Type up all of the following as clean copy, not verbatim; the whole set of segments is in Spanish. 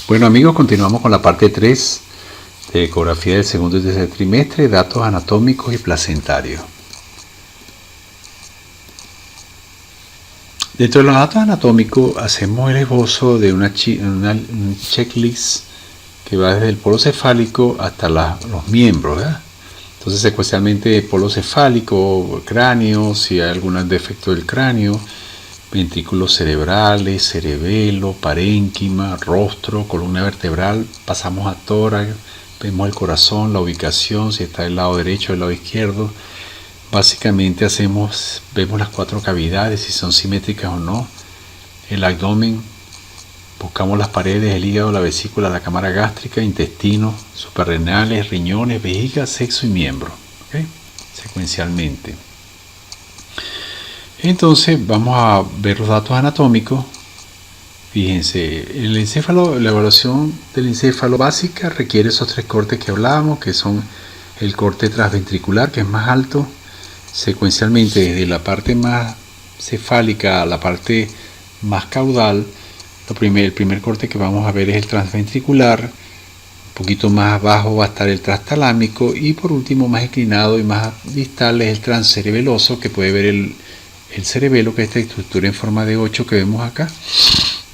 Bueno amigos, continuamos con la parte 3 de ecografía del segundo y tercer trimestre, datos anatómicos y placentarios. Dentro de los datos anatómicos hacemos el esbozo de un checklist que va desde el polo cefálico hasta los miembros, ¿verdad? Entonces secuencialmente polo cefálico, cráneo, si hay algún defecto del cráneo, ventrículos cerebrales, cerebelo, parénquima, rostro, columna vertebral, pasamos a tórax, vemos el corazón, la ubicación, si está del lado derecho o del lado izquierdo. Básicamente vemos las 4 cavidades, si son simétricas o no, el abdomen, buscamos las paredes, el hígado, la vesícula, la cámara gástrica, intestinos, suprarrenales, riñones, vejiga, sexo y miembro, ¿okay? Secuencialmente. Entonces vamos a ver los datos anatómicos. Fíjense, el encéfalo, la evaluación del encéfalo básica requiere esos 3 cortes que hablábamos, que son el corte transventricular, que es más alto, secuencialmente desde la parte más cefálica a la parte más caudal. El primer corte que vamos a ver es el transventricular, un poquito más abajo va a estar el transtalámico y por último más inclinado y más distal es el transcerebeloso, que puede ver el cerebelo, que es esta estructura en forma de 8 que vemos acá.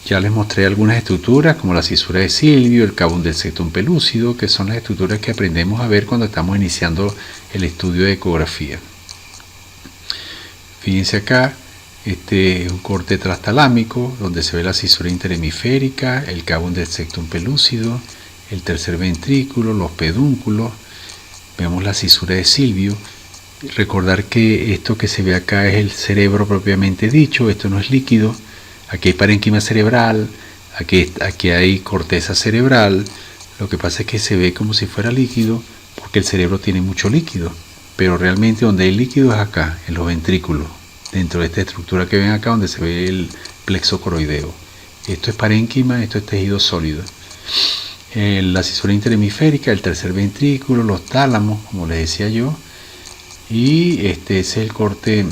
Ya les mostré algunas estructuras como la cisura de Silvio, el cavum del septum pelúcido, que son las estructuras que aprendemos a ver cuando estamos iniciando el estudio de ecografía. Fíjense acá, este es un corte transtalámico donde se ve la cisura interhemisférica, el cavum del septum pelúcido, el tercer ventrículo, los pedúnculos, vemos la cisura de Silvio. Recordar que esto que se ve acá es el cerebro propiamente dicho, esto no es líquido. Aquí hay parénquima cerebral, aquí hay corteza cerebral. Lo que pasa es que se ve como si fuera líquido porque el cerebro tiene mucho líquido, pero realmente donde hay líquido es acá, en los ventrículos, dentro de esta estructura que ven acá donde se ve el plexo coroideo. Esto es parénquima, esto es tejido sólido. La cisura interhemisférica, el tercer ventrículo, los tálamos, como les decía yo, y este es el corte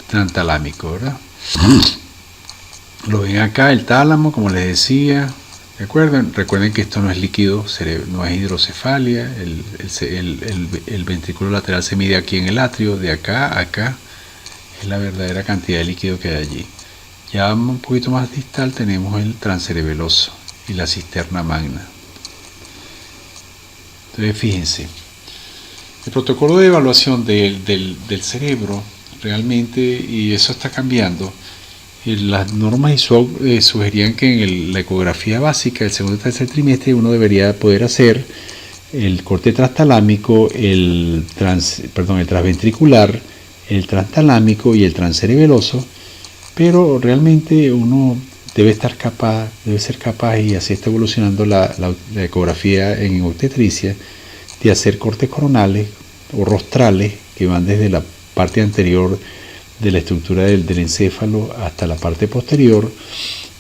transtalámico, ¿verdad? Lo ven acá, el tálamo, como les decía. Recuerden que esto no es líquido, no es hidrocefalia. El ventrículo lateral se mide aquí en el atrio, de acá a acá es la verdadera cantidad de líquido que hay allí. Ya un poquito más distal tenemos el transcerebeloso y la cisterna magna. Entonces fíjense, el protocolo de evaluación del cerebro realmente, y eso está cambiando, las normas ISO sugerían que en la ecografía básica del segundo y tercer trimestre uno debería poder hacer el corte transtalámico, el transventricular, el transtalámico y el transcerebeloso, pero realmente uno debe ser capaz, y así está evolucionando la ecografía en obstetricia, de hacer cortes coronales o rostrales que van desde la parte anterior de la estructura del encéfalo hasta la parte posterior,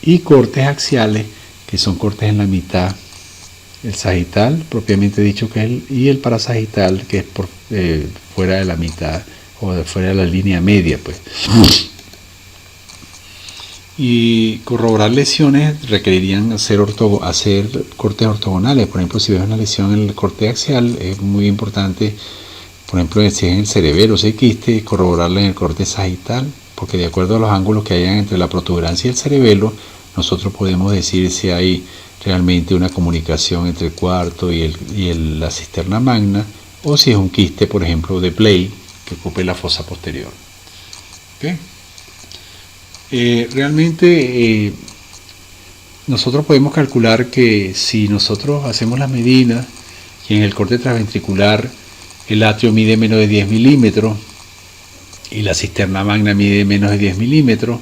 y cortes axiales, que son cortes en la mitad, el sagital propiamente dicho, y el parasagital, que es por fuera de la mitad o fuera de la línea media, pues. Y corroborar lesiones requerirían hacer cortes ortogonales. Por ejemplo, si ves una lesión en el corte axial, es muy importante, por ejemplo, si es en el cerebelo, si hay quiste, corroborarla en el corte sagital, porque de acuerdo a los ángulos que hayan entre la protuberancia y el cerebelo, nosotros podemos decir si hay realmente una comunicación entre el cuarto y la cisterna magna, o si es un quiste, por ejemplo, de Play, que ocupe la fosa posterior. ¿Okay? Realmente nosotros podemos calcular que si nosotros hacemos las medidas y en el corte transventricular el atrio mide menos de 10 milímetros y la cisterna magna mide menos de 10 milímetros,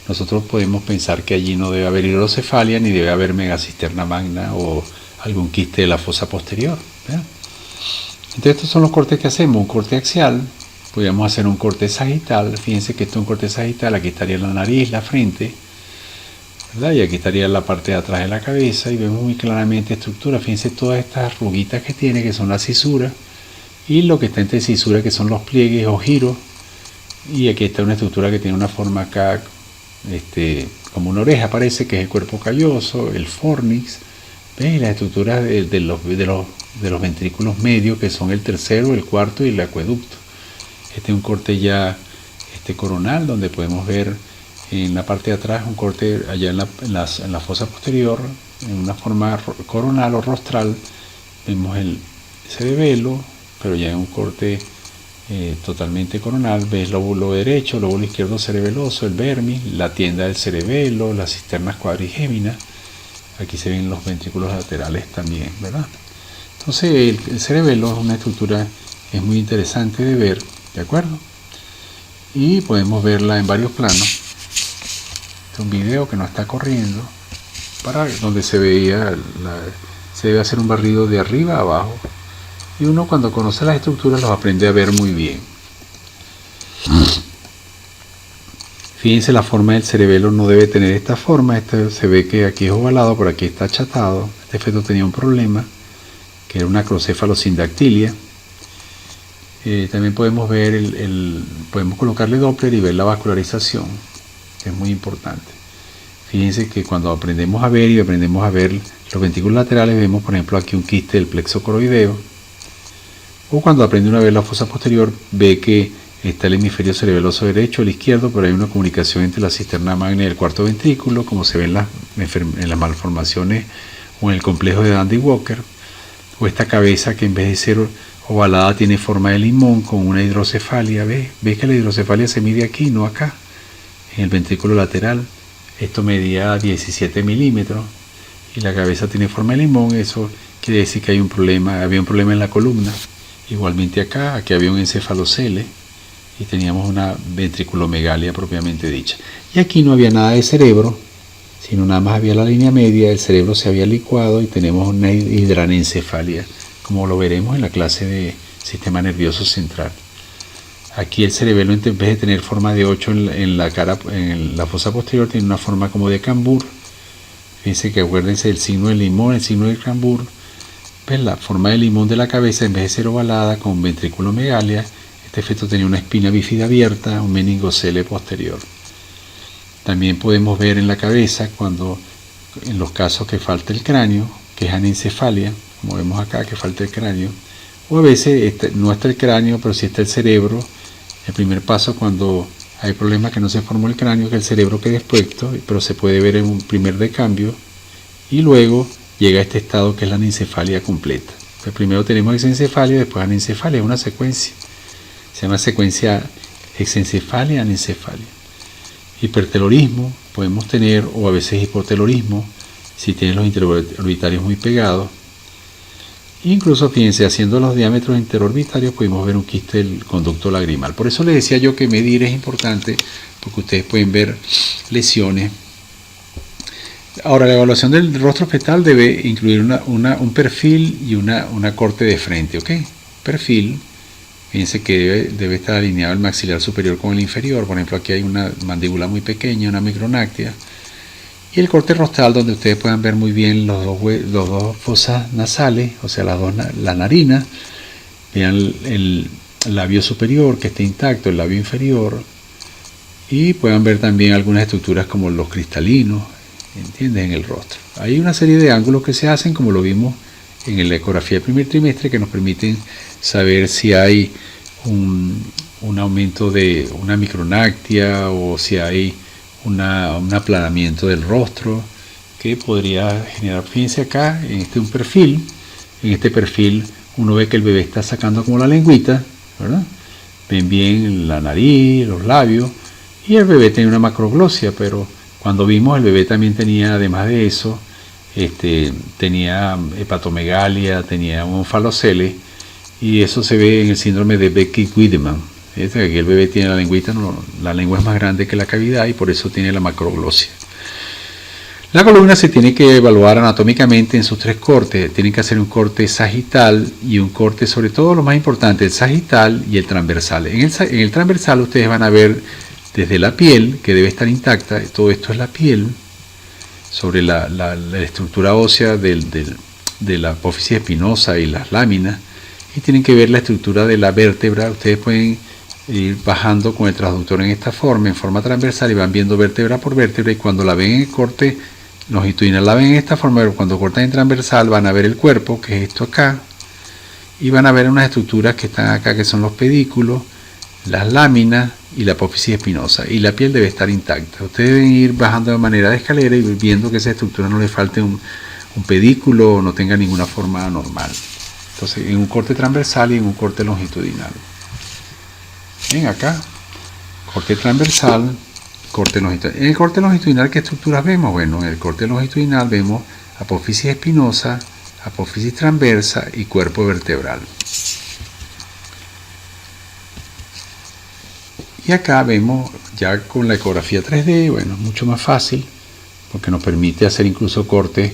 nosotros podemos pensar que allí no debe haber hidrocefalia ni debe haber megacisterna magna o algún quiste de la fosa posterior, ¿verdad? Entonces estos son los cortes que hacemos. Un corte axial, podríamos hacer un corte sagital. Fíjense que esto es un corte sagital, aquí estaría la nariz, la frente, ¿verdad? Y aquí estaría la parte de atrás de la cabeza y vemos muy claramente estructura. Fíjense todas estas arruguitas que tiene, que son las cisuras, y lo que está entre cisuras, que son los pliegues o giros. Y aquí está una estructura que tiene una forma acá como una oreja parece, que es el cuerpo calloso, el fornix, ¿ves? Las estructuras de los ventrículos medios, que son el tercero, el cuarto y el acueducto. Este es un corte ya coronal, donde podemos ver en la parte de atrás un corte allá en la fosa posterior, en una forma coronal o rostral. Vemos el cerebelo, pero ya en un corte totalmente coronal. Ves lóbulo derecho, lóbulo izquierdo cerebeloso, el vermis, la tienda del cerebelo, las cisternas cuadrigéminas. Aquí se ven los ventrículos laterales también, ¿verdad? Entonces el cerebelo es una estructura, es muy interesante de ver, ¿de acuerdo? Y podemos verla en varios planos. Este es un video que no está corriendo, donde se debe hacer un barrido de arriba a abajo. Y uno, cuando conoce las estructuras, los aprende a ver muy bien. Fíjense, la forma del cerebelo no debe tener esta forma. Se ve que aquí es ovalado, por aquí está achatado. Este feto tenía un problema, que era una acrocéfalo sin dactilia. También podemos ver podemos colocarle Doppler y ver la vascularización, que es muy importante. Fíjense que cuando aprendemos a ver los ventrículos laterales, vemos por ejemplo aquí un quiste del plexo coroideo. O cuando aprende uno a ver la fosa posterior, ve que está el hemisferio cerebeloso derecho, el izquierdo, pero hay una comunicación entre la cisterna magna y el cuarto ventrículo, como se ve en las malformaciones o en el complejo de Dandy-Walker. O esta cabeza, que en vez de ser ovalada tiene forma de limón con una hidrocefalia. ¿Ves que la hidrocefalia se mide aquí, no acá, en el ventrículo lateral? Esto medía 17 milímetros y la cabeza tiene forma de limón. Eso quiere decir que había un problema en la columna. Igualmente acá, aquí había un encefalocele y teníamos una ventriculomegalia propiamente dicha. Y aquí no había nada de cerebro, sino nada más había la línea media, el cerebro se había licuado y tenemos una hidranencefalia, como lo veremos en la clase de sistema nervioso central. Aquí el cerebelo, en vez de tener forma de 8 en la fosa posterior, tiene una forma como de cambur. Fíjense que acuérdense del signo del limón, el signo del cambur. ¿Ves? La forma del limón de la cabeza, en vez de ser ovalada con ventriculomegalia, este feto tenía una espina bífida abierta, un meningocele posterior. También podemos ver en la cabeza, en los casos que falta el cráneo, que es anencefalia, como vemos acá, que falta el cráneo, o a veces no está el cráneo, pero sí está el cerebro. El primer paso, cuando hay problemas que no se formó el cráneo, que el cerebro quede expuesto, pero se puede ver en un primer decambio, y luego llega a este estado que es la anencefalia completa. Pues primero tenemos exencefalia, después anencefalia, es una secuencia. Se llama secuencia exencefalia, anencefalia. Hipertelorismo podemos tener, o a veces hipotelorismo, si tienen los interorbitarios muy pegados. Incluso, fíjense, haciendo los diámetros interorbitarios pudimos ver un quiste del conducto lagrimal. Por eso les decía yo que medir es importante, porque ustedes pueden ver lesiones. Ahora, la evaluación del rostro fetal debe incluir un perfil y una corte de frente, ¿ok? Perfil, fíjense que debe estar alineado el maxilar superior con el inferior. Por ejemplo, aquí hay una mandíbula muy pequeña, una micronáctea. Y el corte rostral, donde ustedes puedan ver muy bien los dos fosas nasales, o sea, la narina. Vean el labio superior que está intacto, el labio inferior. Y puedan ver también algunas estructuras como los cristalinos, ¿entiendes?, en el rostro. Hay una serie de ángulos que se hacen, como lo vimos en la ecografía del primer trimestre, que nos permiten saber si hay un aumento de una micronáctea o si hay un aplanamiento del rostro que podría generar. Fíjense acá, en un perfil. En este perfil uno ve que el bebé está sacando como la lengüita, ¿verdad? Ven bien la nariz, los labios, y el bebé tiene una macroglosia, pero cuando vimos, el bebé también tenía, además de eso, tenía hepatomegalia, tenía un falocele, y eso se ve en el síndrome de Becky-Wiedemann. Aquí el bebé tiene la lengüita, la lengua es más grande que la cavidad y por eso tiene la macroglosia. La columna se tiene que evaluar anatómicamente en sus tres cortes. Tienen que hacer un corte sagital y un corte, sobre todo lo más importante, el sagital y el transversal. En el transversal ustedes van a ver desde la piel, que debe estar intacta, todo esto es la piel, sobre la estructura ósea de la apófisis espinosa y las láminas, y tienen que ver la estructura de la vértebra. Ustedes pueden ir bajando con el transductor en esta forma, en forma transversal, y van viendo vértebra por vértebra, y cuando la ven en el corte longitudinal la ven en esta forma, pero cuando cortan en transversal van a ver el cuerpo, que es esto acá, y van a ver unas estructuras que están acá, que son los pedículos, las láminas y la apófisis espinosa, y la piel debe estar intacta. Ustedes deben ir bajando de manera de escalera y viendo que esa estructura no le falte un pedículo o no tenga ninguna forma anormal. Entonces, en un corte transversal y en un corte longitudinal. Ven acá, corte transversal, corte longitudinal. En el corte longitudinal, ¿qué estructuras vemos? Bueno, en el corte longitudinal vemos apófisis espinosa, apófisis transversa y cuerpo vertebral. Y acá vemos ya con la ecografía 3D, bueno, es mucho más fácil porque nos permite hacer incluso cortes,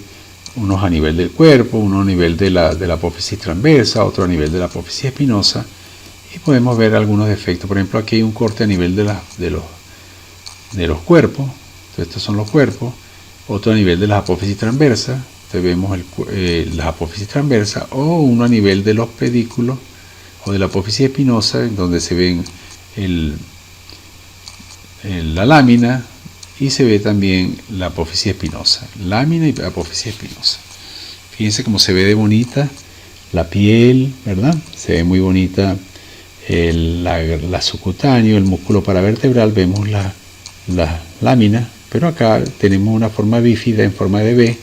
unos a nivel del cuerpo, uno a nivel de la apófisis transversa, otro a nivel de la apófisis espinosa, y podemos ver algunos defectos. Por ejemplo, aquí hay un corte a nivel de los cuerpos. Entonces, estos son los cuerpos. Otro a nivel de las apófisis transversas. Entonces vemos las apófisis transversas, o uno a nivel de los pedículos o de la apófisis espinosa, en donde se ven la lámina, y se ve también la apófisis espinosa, lámina y apófisis espinosa. Fíjense cómo se ve de bonita la piel, ¿verdad? Se ve muy bonita la subcutáneo, el músculo paravertebral, vemos la lámina, pero acá tenemos una forma bífida en forma de V,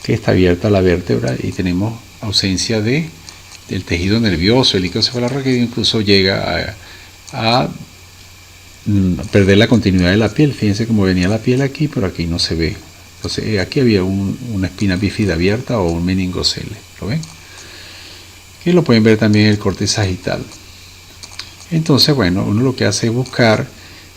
que está abierta a la vértebra, y tenemos ausencia del tejido nervioso. El líquido cefalorraquídeo incluso llega a perder la continuidad de la piel. Fíjense cómo venía la piel aquí, pero aquí no se ve. Entonces aquí había una espina bífida abierta o un meningocele. ¿Lo ven? Y lo pueden ver también en el corte sagital. Entonces, bueno, uno lo que hace es buscar,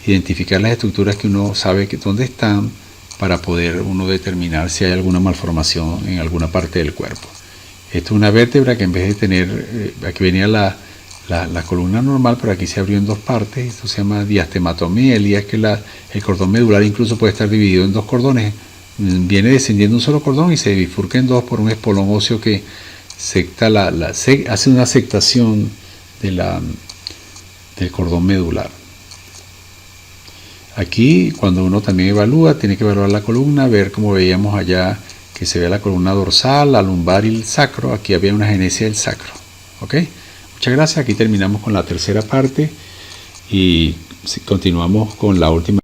identificar las estructuras que uno sabe dónde están, para poder uno determinar si hay alguna malformación en alguna parte del cuerpo. Esto es una vértebra que, en vez de tener, aquí venía la columna normal, pero aquí se abrió en dos partes. Esto se llama diastematomía. El día es que el cordón medular incluso puede estar dividido en dos cordones. Viene descendiendo un solo cordón y se bifurca en dos por un espolón óseo que hace una sectación del cordón medular. Aquí, cuando uno también evalúa, tiene que evaluar la columna, ver como veíamos allá, que se ve la columna dorsal, la lumbar y el sacro. Aquí había una genesia del sacro. ¿Ok? Muchas gracias. Aquí terminamos con la tercera parte y continuamos con la última.